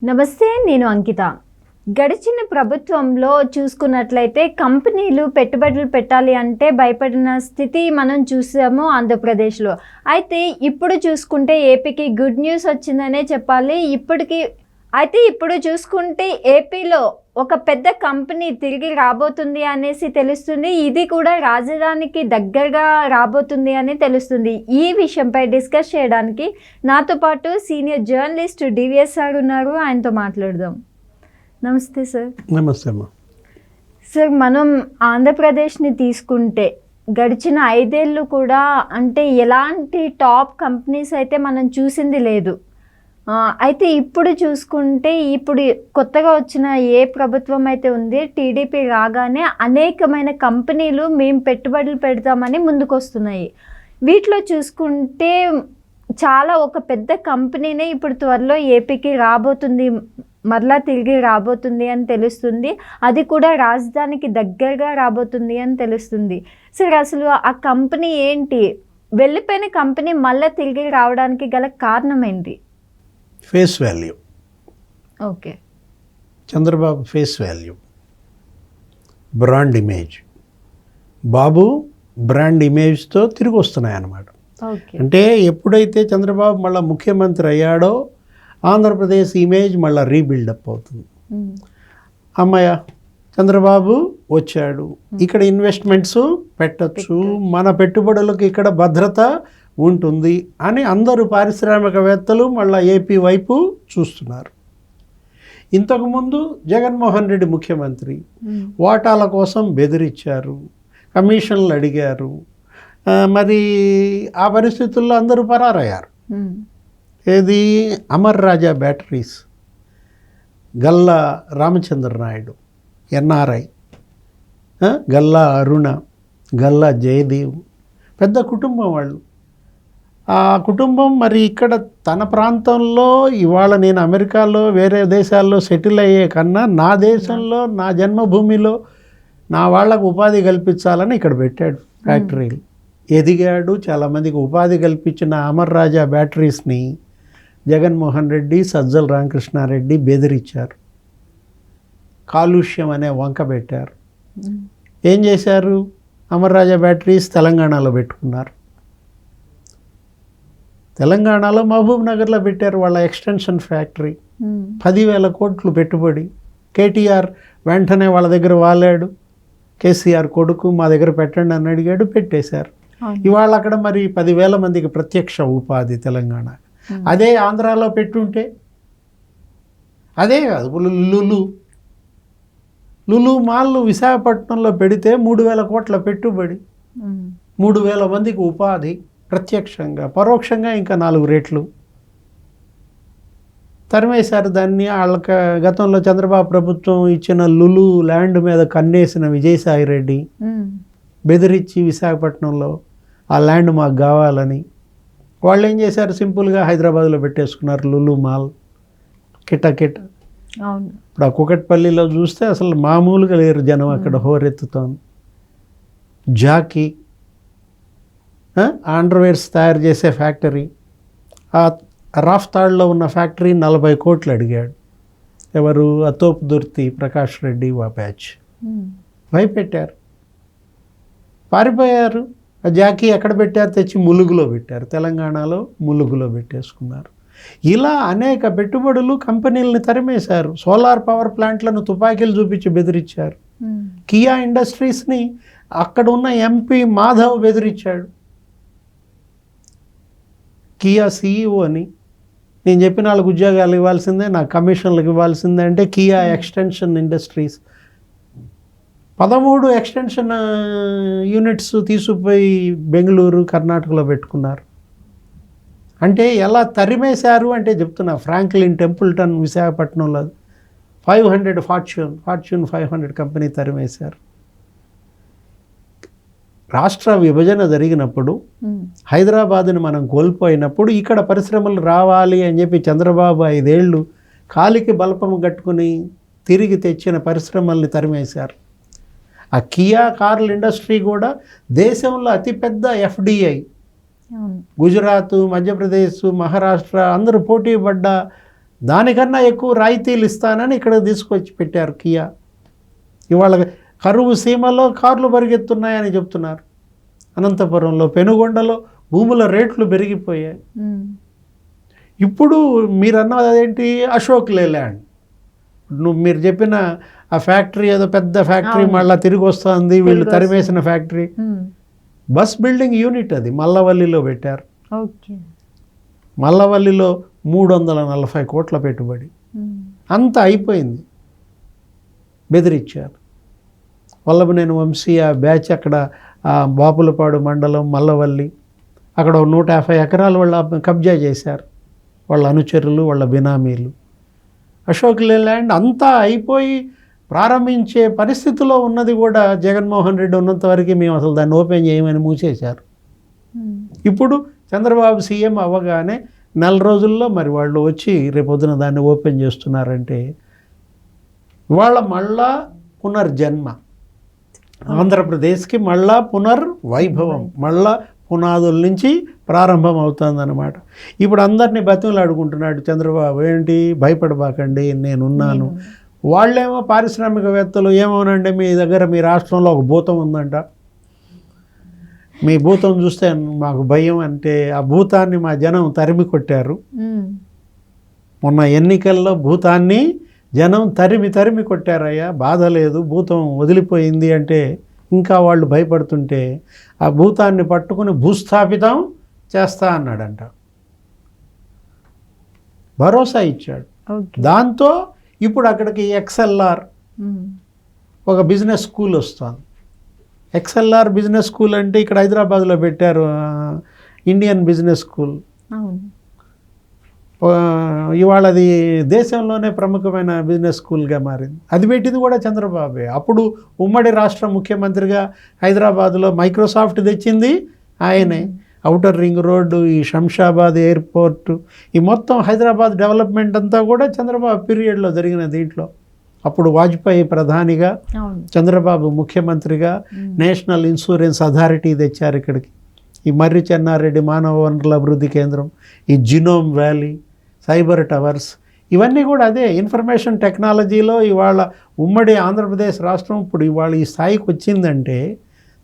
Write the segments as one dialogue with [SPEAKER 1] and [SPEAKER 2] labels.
[SPEAKER 1] నమస్తే, నేను అంకిత. గడిచిన ప్రభుత్వంలో చూసుకున్నట్లయితే కంపెనీలు పెట్టుబడులు పెట్టాలి అంటే భయపడిన స్థితి మనం చూసాము ఆంధ్రప్రదేశ్లో. అయితే ఇప్పుడు చూసుకుంటే ఏపీకి గుడ్ న్యూస్ వచ్చిందనే చెప్పాలి. ఇప్పుడు చూసుకుంటే ఏపీలో ఒక పెద్ద కంపెనీ తిరిగి రాబోతుంది అనేసి తెలుస్తుంది. ఇది కూడా రాజధానికి దగ్గరగా రాబోతుంది అని తెలుస్తుంది. ఈ విషయంపై డిస్కస్ చేయడానికి నాతో పాటు సీనియర్ జర్నలిస్ట్ డివిఎస్ సార్ ఉన్నారు. ఆయనతో మాట్లాడదాం. నమస్తే సార్.
[SPEAKER 2] నమస్తే అమ్మా.
[SPEAKER 1] సార్, మనం ఆంధ్రప్రదేశ్ని తీసుకుంటే గడిచిన 5 ఏళ్ళు కూడా అంటే ఎలాంటి టాప్ కంపెనీస్ అయితే మనం చూసింది లేదు. అయితే ఇప్పుడు చూసుకుంటే ఇప్పుడు కొత్తగా వచ్చిన ఏ ప్రభుత్వం అయితే ఉంది, టీడీపీ రాగానే అనేకమైన కంపెనీలు మేము పెట్టుబడులు పెడతామని ముందుకొస్తున్నాయి. వీటిలో చూసుకుంటే చాలా ఒక పెద్ద కంపెనీనే ఇప్పుడు త్వరలో ఏపీకి రాబోతుంది, మరలా తిరిగి రాబోతుంది అని తెలుస్తుంది. అది కూడా రాజధానికి దగ్గరగా రాబోతుంది అని తెలుస్తుంది. సార్, అసలు ఆ కంపెనీ ఏంటి? వెళ్ళిపోయిన కంపెనీ మళ్ళీ తిరిగి రావడానికి గల కారణం ఏంటి?
[SPEAKER 2] Face value.
[SPEAKER 1] Okay.
[SPEAKER 2] Chandrababu face value, brand image. Babu brand ఇమేజ్తో తిరిగి వస్తున్నాయన్నమాట. అంటే ఎప్పుడైతే చంద్రబాబు మళ్ళీ ముఖ్యమంత్రి అయ్యాడో ఆంధ్రప్రదేశ్ ఇమేజ్ మళ్ళీ రీబిల్డప్ అవుతుంది. అమ్మయ్య, చంద్రబాబు వచ్చాడు, ఇక్కడ ఇన్వెస్ట్మెంట్స్ పెట్టచ్చు, మన పెట్టుబడులకు ఇక్కడ భద్రత ఉంటుంది అని అందరూ పారిశ్రామికవేత్తలు మళ్ళీ ఏపీ వైపు చూస్తున్నారు. ఇంతకుముందు జగన్మోహన్ రెడ్డి ముఖ్యమంత్రి వాటాల కోసం బెదిరించారు, కమిషన్లు అడిగారు. మరి ఆ పరిస్థితుల్లో అందరూ పరారయ్యారు. ఏది అమర్ రాజా బ్యాటరీస్, గల్లా రామచంద్ర నాయుడు ఎన్ఆర్ఐ, గల్లా అరుణ, గల్లా జయదేవ్, పెద్ద కుటుంబం వాళ్ళు. ఆ కుటుంబం మరి ఇక్కడ తన ప్రాంతంలో ఇవాళ నేను అమెరికాలో వేరే దేశాల్లో సెటిల్ అయ్యే కన్నా నా దేశంలో నా జన్మభూమిలో నా వాళ్ళకు ఉపాధి కల్పించాలని ఇక్కడ పెట్టాడు ఫ్యాక్టరీలు. ఎదిగాడు, చాలామందికి ఉపాధి కల్పించిన అమర్ రాజా బ్యాటరీస్ని జగన్మోహన్ రెడ్డి, సజ్జల రామకృష్ణారెడ్డి బెదిరించారు. కాలుష్యం అనే వంక పెట్టారు. ఏం చేశారు? అమర్ రాజా బ్యాటరీస్ తెలంగాణలో పెట్టుకున్నారు. తెలంగాణలో మహబూబ్ నగర్లో పెట్టారు వాళ్ళ ఎక్స్టెన్షన్ ఫ్యాక్టరీ. 10,000 కోట్లు పెట్టుబడి. కేటీఆర్ వెంటనే వాళ్ళ దగ్గర వాలాడు. కేసీఆర్ కొడుకు మా దగ్గర పెట్టండి అని అడిగాడు, పెట్టేశారు. ఇవాళ అక్కడ మరి 10,000 మందికి ప్రత్యక్ష ఉపాధి తెలంగాణ. అదే ఆంధ్రాలో పెట్టుంటే అదే కాదు. లులు మాల్లు విశాఖపట్నంలో పెడితే 3,000 కోట్ల పెట్టుబడి, 3,000 మందికి ఉపాధి ప్రత్యక్షంగా, పరోక్షంగా ఇంకా 4 రెట్లు. తరిమేశారు దాన్ని. వాళ్ళకి గతంలో చంద్రబాబు ప్రభుత్వం ఇచ్చిన లులు ల్యాండ్ మీద కన్నేసిన విజయసాయిరెడ్డి బెదిరించి విశాఖపట్నంలో ఆ ల్యాండ్ మాకు కావాలని వాళ్ళు ఏం చేశారు? సింపుల్గా హైదరాబాద్లో పెట్టేసుకున్నారు లులు మాల్. కిటకిట. ఇప్పుడు ఆ కుకట్పల్లిలో చూస్తే అసలు మామూలుగా లేరు జనం, అక్కడ హోరెత్తుతోంది. జాకీ అండర్వేర్స్ తయారు చేసే ఫ్యాక్టరీ, ఆ రాఫ్తాడ్లో ఉన్న ఫ్యాక్టరీ 40 కోట్లు అడిగాడు. ఎవరు? అతోప్ దుర్తి, ప్రకాష్ రెడ్డి వా బ్యాచ్. భయపెట్టారు, పారిపోయారు. ఆ జాకీ ఎక్కడ పెట్టారు? తెచ్చి ములుగులో పెట్టారు. తెలంగాణలో ములుగులో పెట్టేసుకున్నారు. ఇలా అనేక పెట్టుబడులు కంపెనీలను తరిమేశారు. సోలార్ పవర్ ప్లాంట్లను తుపాకీలు చూపించి బెదిరించారు. కియా ఇండస్ట్రీస్ని అక్కడ ఉన్న ఎంపీ మాధవ్ బెదిరించాడు. కియా CEO అని, నేను చెప్పిన వాళ్ళకి ఉద్యోగాలు ఇవ్వాల్సిందే, నాకు కమిషన్లకు ఇవ్వాల్సిందే అంటే Kia extension industries 13 extension units తీసుకుపోయి బెంగళూరు, కర్ణాటకలో పెట్టుకున్నారు. అంటే ఎలా తరిమేశారు అంటే చెప్తున్నా. ఫ్రాంక్లిన్ టెంపుల్టన్ విశాఖపట్నంలో 500 ఫార్చ్యూన్ 500 కంపెనీ తరిమేశారు. రాష్ట్ర విభజన జరిగినప్పుడు హైదరాబాద్ని మనం కోల్పోయినప్పుడు ఇక్కడ పరిశ్రమలు రావాలి అని చెప్పి చంద్రబాబు 5 ఏళ్ళు కాలికి బలపం కట్టుకుని తిరిగి తెచ్చిన పరిశ్రమల్ని తరిమేశారు. ఆ కియా కార్ల ఇండస్ట్రీ కూడా దేశంలో అతిపెద్ద FDI. గుజరాత్, మధ్యప్రదేశ్, మహారాష్ట్ర అందరూ పోటీ పడ్డ దానికన్నా ఎక్కువ రాయితీలు ఇస్తానని ఇక్కడ తీసుకొచ్చి పెట్టారు కియా. ఇవాళ కరువు సీమలో కార్లు పరిగెత్తున్నాయని చెప్తున్నారు. అనంతపురంలో, పెనుగొండలో భూముల రేట్లు పెరిగిపోయాయి. ఇప్పుడు మీరు అన్నది అదేంటి, అశోక్ లేలాండ్, మీరు చెప్పిన ఆ ఫ్యాక్టరీ ఏదో పెద్ద ఫ్యాక్టరీ మళ్ళీ తిరిగి వస్తుంది, వీళ్ళు తరిమేసిన ఫ్యాక్టరీ, బస్ బిల్డింగ్ యూనిట్ అది మల్లవల్లిలో పెట్టారు. మల్లవల్లిలో 340 కోట్ల పెట్టుబడి, అంత అయిపోయింది, బెదిరించారు. వల్లభనేని వంశీ ఆ బ్యాచ్ అక్కడ బాపులపాడు మండలం మల్లవల్లి అక్కడ 150 ఎకరాలు వాళ్ళ కబ్జా చేశారు, వాళ్ళ అనుచరులు, వాళ్ళ బినామీలు. అశోక్ లేలాండ్ అంతా అయిపోయి ప్రారంభించే పరిస్థితిలో ఉన్నది కూడా జగన్మోహన్ రెడ్డి ఉన్నంత వరకు మేము అసలు దాన్ని ఓపెన్ చేయమని మూసేశారు. ఇప్పుడు చంద్రబాబు సీఎం అవ్వగానే 4 రోజుల్లో మరి వాళ్ళు వచ్చి రేపొద్దున దాన్ని ఓపెన్ చేస్తున్నారంటే ఇవాళ మళ్ళా పునర్జన్మ, ఆంధ్రప్రదేశ్కి మళ్ళా పునర్వైభవం, మళ్ళా పునాదుల నుంచి ప్రారంభం అవుతుందన్నమాట. ఇప్పుడు అందరినీ బతిమలాడుకుంటున్నాడు చంద్రబాబు, ఏంటి భయపడబాకండి నేనున్నాను. వాళ్ళేమో పారిశ్రామికవేత్తలు ఏమోనండి మీ దగ్గర మీ రాష్ట్రంలో ఒక భూతం ఉందంట, మీ భూతం చూస్తే మాకు భయం అంటే ఆ భూతాన్ని మా జనం తరిమి కొట్టారు. మొన్న ఎన్నికల్లో భూతాన్ని జనం తరిమి కొట్టారయ్యా, బాధ లేదు, భూతం వదిలిపోయింది అంటే ఇంకా వాళ్ళు భయపడుతుంటే ఆ భూతాన్ని పట్టుకుని భూస్థాపితం చేస్తా అన్నాడంట, భరోసా ఇచ్చాడు. దాంతో ఇప్పుడు అక్కడికి XLR ఒక బిజినెస్ స్కూల్ వస్తుంది. XLR బిజినెస్ స్కూల్ అంటే ఇక్కడ హైదరాబాద్లో పెట్టారు, ఇండియన్ బిజినెస్ స్కూల్. ఇవాళ అది దేశంలోనే ప్రముఖమైన బిజినెస్ స్కూల్గా మారింది. అది పెట్టింది కూడా చంద్రబాబే. అప్పుడు ఉమ్మడి రాష్ట్ర ముఖ్యమంత్రిగా హైదరాబాద్లో మైక్రోసాఫ్ట్ తెచ్చింది ఆయనే. ఔటర్ రింగ్ రోడ్డు, ఈ శంషాబాద్ ఎయిర్పోర్టు, ఈ మొత్తం హైదరాబాద్ డెవలప్మెంట్ అంతా కూడా చంద్రబాబు పీరియడ్లో జరిగిన దీంట్లో. అప్పుడు వాజ్పేయి ప్రధానిగా, చంద్రబాబు ముఖ్యమంత్రిగా నేషనల్ ఇన్సూరెన్స్ అథారిటీ తెచ్చారు ఇక్కడికి. ఈ మర్రి చెన్నారెడ్డి మానవ వనరుల అభివృద్ధి కేంద్రం, ఈ జినోమ్ వ్యాలీ, సైబర్ టవర్స్, ఇవన్నీ కూడా అదే ఇన్ఫర్మేషన్ టెక్నాలజీలో. ఇవాళ ఉమ్మడి ఆంధ్రప్రదేశ్ రాష్ట్రం ఇప్పుడు ఇవాళ ఈ స్థాయికి వచ్చిందంటే,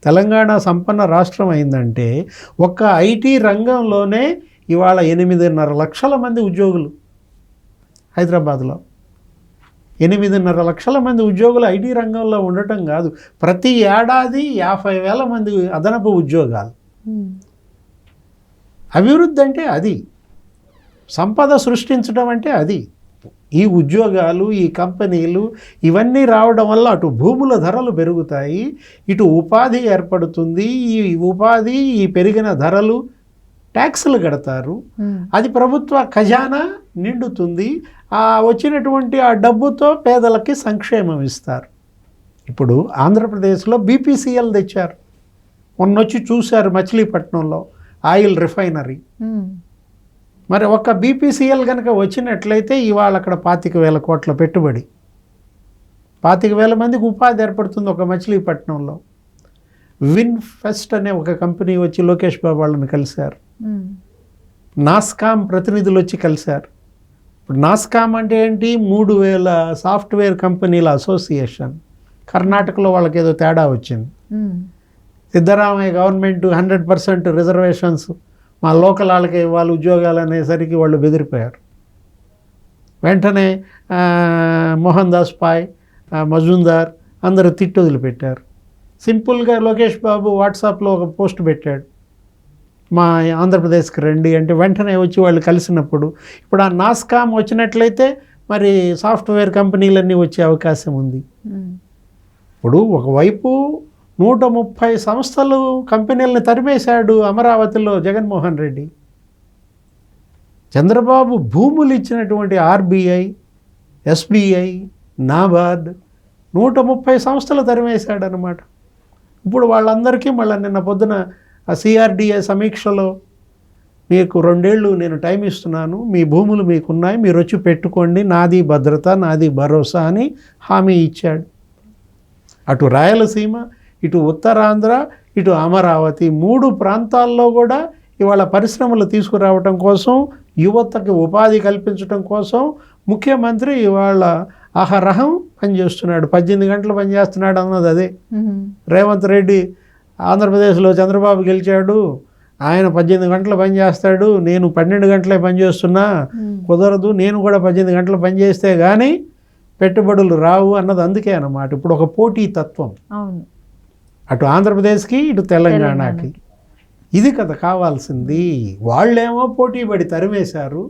[SPEAKER 2] తెలంగాణ సంపన్న రాష్ట్రం అయిందంటే ఒక్క ఐటీ రంగంలోనే ఇవాళ 8.5 లక్షల మంది ఉద్యోగులు హైదరాబాద్లో. 8.5 లక్షల మంది ఉద్యోగులు ఐటీ రంగంలో ఉండటం కాదు, ప్రతి ఏడాది 50,000 మంది అదనపు ఉద్యోగాలు. అభివృద్ధి అంటే అది, సంపద సృష్టించడం అంటే అది. ఈ ఉద్యోగాలు, ఈ కంపెనీలు ఇవన్నీ రావడం వల్ల అటు భూముల ధరలు పెరుగుతాయి, ఇటు ఉపాధి ఏర్పడుతుంది. ఈ ఉపాధి, ఈ పెరిగిన ధరలు ట్యాక్సులు కడతారు, అది ప్రభుత్వ ఖజానా నిండుతుంది. ఆ వచ్చినటువంటి ఆ డబ్బుతో పేదలకి సంక్షేమం ఇస్తారు. ఇప్పుడు ఆంధ్రప్రదేశ్లో BPCL తెచ్చారు, మొన్నొచ్చి చూశారు మచిలీపట్నంలో ఆయిల్ రిఫైనరీ. మరి ఒక్క BPCL కనుక వచ్చినట్లయితే ఇవాళ అక్కడ 25,000 కోట్ల పెట్టుబడి, 25,000 మందికి ఉపాధి ఏర్పడుతుంది ఒక మచిలీపట్నంలో. విన్ఫెస్ట్ అనే ఒక కంపెనీ వచ్చి లోకేష్ బాబు వాళ్ళని కలిశారు, నాస్కామ్ ప్రతినిధులు వచ్చి కలిశారు. ఇప్పుడు నాస్కామ్ అంటే ఏంటి, 3,000 సాఫ్ట్వేర్ కంపెనీల అసోసియేషన్. కర్ణాటకలో వాళ్ళకి ఏదో తేడా వచ్చింది. సిద్ధరామయ్య గవర్నమెంట్ 100% రిజర్వేషన్స్ మా లోకల్ వాళ్ళకి వాళ్ళ ఉద్యోగాలు అనేసరికి వాళ్ళు బెదిరిపోయారు. వెంటనే మోహన్ దాస్ పాయ్, మజుందార్ అందరూ తిట్టు వదిలిపెట్టారు. సింపుల్గా లోకేష్ బాబు వాట్సాప్లో ఒక పోస్ట్ పెట్టాడు, మా ఆంధ్రప్రదేశ్కి రండి అంటే వెంటనే వచ్చి వాళ్ళు కలిసినప్పుడు ఇప్పుడు ఆ నాస్కామ్ వచ్చినట్లయితే మరి సాఫ్ట్వేర్ కంపెనీలన్నీ వచ్చే అవకాశం ఉంది. ఇప్పుడు ఒకవైపు 130 సంస్థలు కంపెనీలను తరిమేశాడు అమరావతిలో జగన్మోహన్ రెడ్డి. చంద్రబాబు భూములు ఇచ్చినటువంటి RBI, SBI, నాబార్డ్ 130 సంస్థలు తరిమేశాడు అన్నమాట. ఇప్పుడు వాళ్ళందరికీ మళ్ళీ నిన్న పొద్దున ఆ CRDA సమీక్షలో మీకు 2 ఏళ్ళు నేను టైం ఇస్తున్నాను, మీ భూములు మీకున్నాయి, మీరు వచ్చి పెట్టుకోండి, నాది భద్రత, నాది భరోసా అని హామీ ఇచ్చాడు. అటు రాయలసీమ, ఇటు ఉత్తరాంధ్ర, ఇటు అమరావతి 3 ప్రాంతాల్లో కూడా ఇవాళ పరిశ్రమలు తీసుకురావటం కోసం, యువతకి ఉపాధి కల్పించడం కోసం ముఖ్యమంత్రి ఇవాళ అహరహం పనిచేస్తున్నాడు, 18 గంటలు పనిచేస్తున్నాడు అన్నది అదే. రేవంత్ రెడ్డి ఆంధ్రప్రదేశ్లో చంద్రబాబు గెలిచాడు, ఆయన 18 గంటలు పనిచేస్తాడు, నేను 12 గంటలే పనిచేస్తున్నా, కుదరదు, నేను కూడా 18 గంటలు పనిచేస్తే కానీ పెట్టుబడులు రావు అన్నది అందుకే అన్నమాట. ఇప్పుడు ఒక పోటీ తత్వం అటు ఆంధ్రప్రదేశ్కి ఇటు తెలంగాణకి. ఇది కదా కావాల్సింది. వాళ్ళేమో పోటీపడి తరిమేశారు,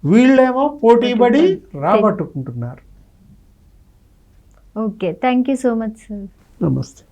[SPEAKER 2] వీళ్ళేమో పోటీపడి రాబట్టుకుంటున్నారు.
[SPEAKER 1] Okay, thank you so much sir.
[SPEAKER 2] నమస్తే.